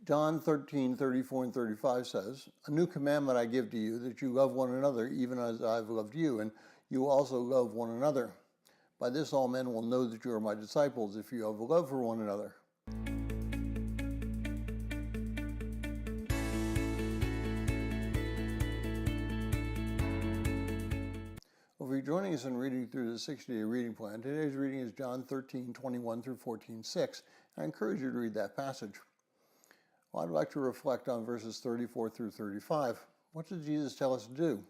John 13:34 and 35 says, "A new commandment I give to you, that you love one another, even as I've loved you, and you also love one another. By this all men will know that you are my disciples, if you have love for one another." Well, if you're joining us in reading through the 60-day reading plan, today's reading is John 13:21 through 14:6. I encourage you to read that passage. Well, I'd like to reflect on verses 34 through 35. What does Jesus tell us to do?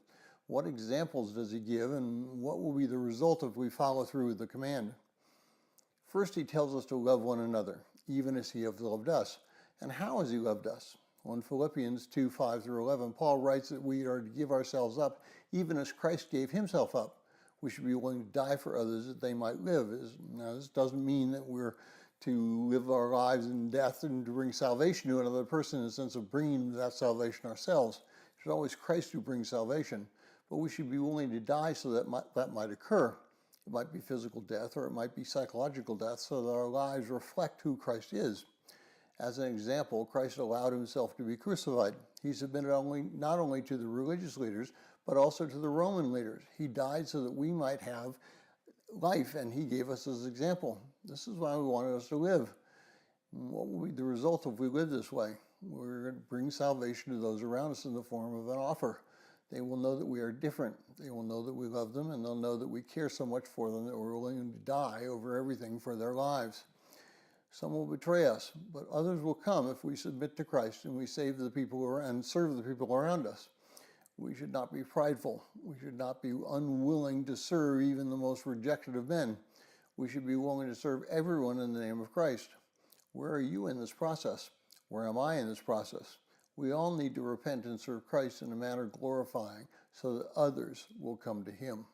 What examples does he give, and what will be the result if we follow through with the command? First, he tells us to love one another, even as he has loved us. And how has he loved us? Well, in Philippians 2:5 through 11, Paul writes that we are to give ourselves up, even as Christ gave himself up. We should be willing to die for others that they might live. Now, this doesn't mean that we're to live our lives in death and to bring salvation to another person in the sense of bringing that salvation ourselves. It's always Christ who brings salvation. But we should be willing to die so that that might occur. It might be physical death, or it might be psychological death, so that our lives reflect who Christ is. As an example, Christ allowed himself to be crucified. He submitted not only to the religious leaders, but also to the Roman leaders. He died so that we might have life, and he gave us his example. This is why we wanted us to live. What will be the result if we live this way? We're going to bring salvation to those around us in the form of an offer. They will know that we are different. They will know that we love them, and they'll know that we care so much for them that we're willing to die over everything for their lives. Some will betray us, but others will come if we submit to Christ and we save the people and serve the people around us. We should not be prideful. We should not be unwilling to serve even the most rejected of men. We should be willing to serve everyone in the name of Christ. Where are you in this process? Where am I in this process? We all need to repent and serve Christ in a manner glorifying so that others will come to him.